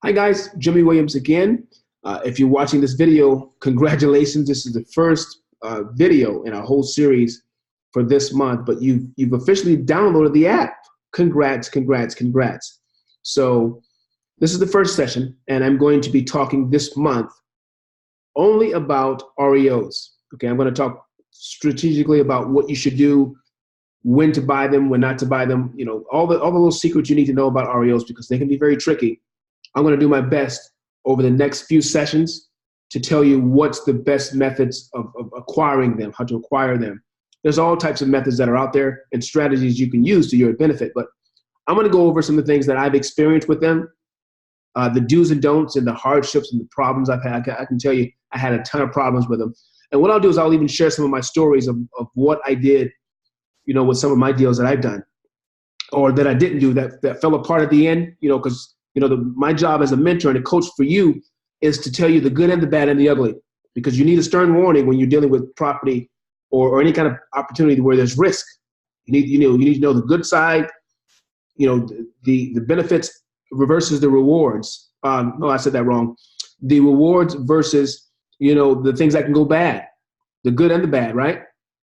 Hi guys, Jimmy Williams again. If you're watching this video, congratulations. This is the first video in our whole series for this month, but you've officially downloaded the app. Congrats, congrats, congrats. So this is the first session, and I'm going to be talking this month only about REOs. Okay, I'm going to talk strategically about what you should do, when to buy them, when not to buy them, you know, all the little secrets you need to know about REOs because they can be very tricky. I'm going to do my best over the next few sessions to tell you what's the best methods of acquiring them, how to acquire them. There's all types of methods that are out there and strategies you can use to your benefit, but I'm going to go over some of the things that I've experienced with them, the do's and don'ts and the hardships and the problems I've had. I can tell you I had a ton of problems with them. And what I'll do is I'll even share some of my stories of what I did, you know, with some of my deals that I've done or that I didn't do that fell apart at the end, you know, because you know, my job as a mentor and a coach for you is to tell you the good and the bad and the ugly, because you need a stern warning when you're dealing with property or any kind of opportunity where there's risk. You need to know the good side, you know, the benefits versus the rewards. No, I said that wrong. The rewards versus, you know, the things that can go bad, the good and the bad, right?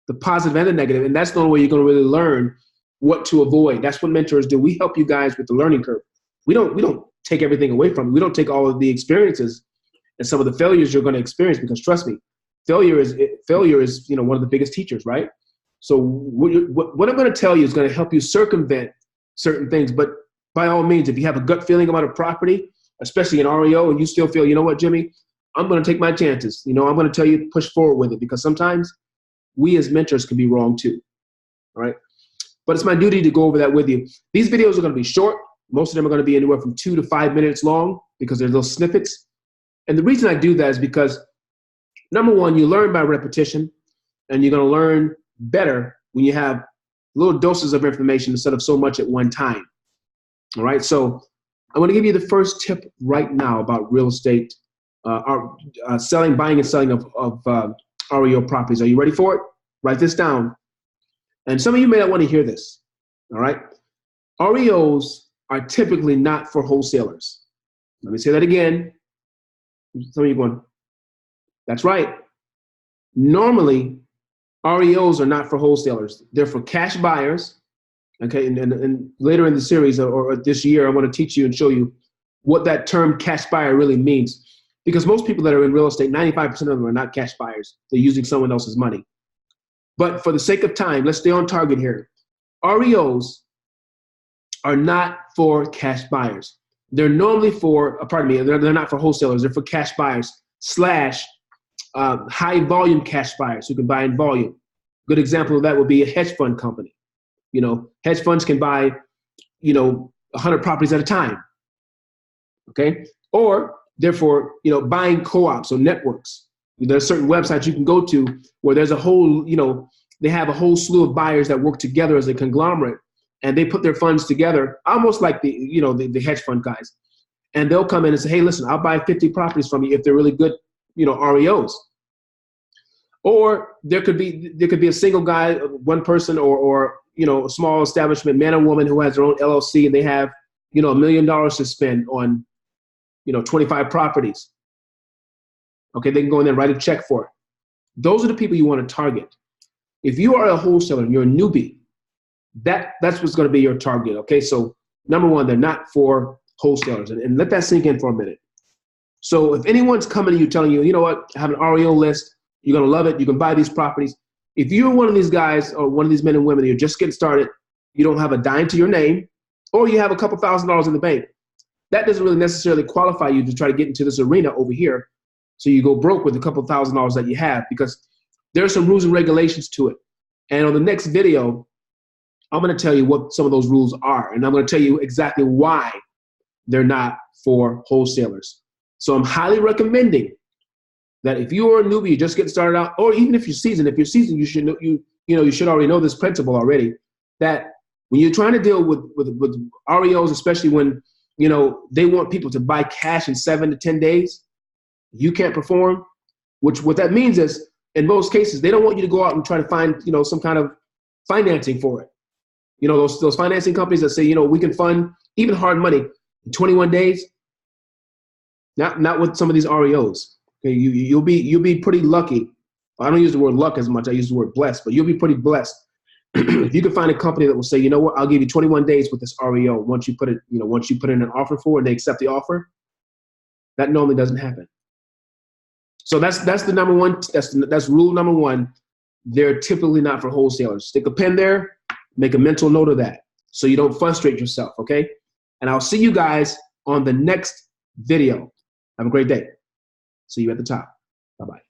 The positive and the negative. And that's the only way you're going to really learn what to avoid. That's what mentors do. We help you guys with the learning curve. We don't take everything away from you. We don't take all of the experiences and some of the failures you're going to experience, because trust me, failure is you know, one of the biggest teachers, right? So what I'm going to tell you is going to help you circumvent certain things. But by all means, if you have a gut feeling about a property, especially an REO, and you still feel, you know what, Jimmy, I'm going to take my chances. You know, I'm going to tell you to push forward with it, because sometimes we as mentors can be wrong too. All right. But it's my duty to go over that with you. These videos are going to be short. Most of them are going to be anywhere from 2 to 5 minutes long because they're little snippets. And the reason I do that is because, number one, you learn by repetition, and you're going to learn better when you have little doses of information instead of so much at one time. All right. So I'm going to give you the first tip right now about real estate, buying and selling of REO properties. Are you ready for it? Write this down. And some of you may not want to hear this. All right. REOs are typically not for wholesalers. Let me say that again. Some of you going, that's right. Normally, REOs are not for wholesalers. They're for cash buyers. Okay, and later in the series or this year, I want to teach you and show you what that term cash buyer really means. Because most people that are in real estate, 95% of them are not cash buyers. They're using someone else's money. But for the sake of time, let's stay on target here. REOs are not for cash buyers. They're normally for, they're not for wholesalers. They're for cash buyers / high volume cash buyers who can buy in volume. Good example of that would be a hedge fund company. You know, hedge funds can buy, you know, 100 properties at a time. Okay. Or therefore, you know, buying co-ops or networks. There's certain websites you can go to where there's a whole, you know, they have a whole slew of buyers that work together as a conglomerate. And they put their funds together, almost like the hedge fund guys. And they'll come in and say, hey, listen, I'll buy 50 properties from you if they're really good, you know, REOs. Or there could be a single guy, one person, or you know, a small establishment, man or woman who has their own LLC, and they have, you know, $1 million to spend on, you know, 25 properties. Okay, they can go in there and write a check for it. Those are the people you want to target. If you are a wholesaler and you're a newbie, that's what's going to be your target. Okay, so number one, they're not for wholesalers, and let that sink in for a minute. So if anyone's coming to you telling you, you know what, I have an REO list, you're going to love it, you can buy these properties. If you're one of these guys or one of these men and women, you're just getting started, you don't have a dime to your name, or you have a couple $1,000s in the bank, that doesn't really necessarily qualify you to try to get into this arena over here. So you go broke with a couple $1,000s that you have, because there are some rules and regulations to it. And on the next video, I'm going to tell you what some of those rules are, and I'm going to tell you exactly why they're not for wholesalers. So I'm highly recommending that if you are a newbie, you're just getting started out, or even if you're seasoned, you should know, you should already know this principle already, that when you're trying to deal with REOs, especially when, you know, they want people to buy cash in 7 to 10 days, you can't perform, what that means is, in most cases, they don't want you to go out and try to find, you know, some kind of financing for it. You know, those financing companies that say, you know, we can fund even hard money in 21 days. Not with some of these REOs. Okay, you'll be pretty lucky. I don't use the word luck as much. I use the word blessed, but you'll be pretty blessed if you can find a company that will say, you know what, I'll give you 21 days with this REO. Once you put in an offer for and they accept the offer, that normally doesn't happen. So that's the number one. That's rule number one. They're typically not for wholesalers. Stick a pen there. Make a mental note of that so you don't frustrate yourself. Okay. And I'll see you guys on the next video. Have a great day. See you at the top. Bye-bye.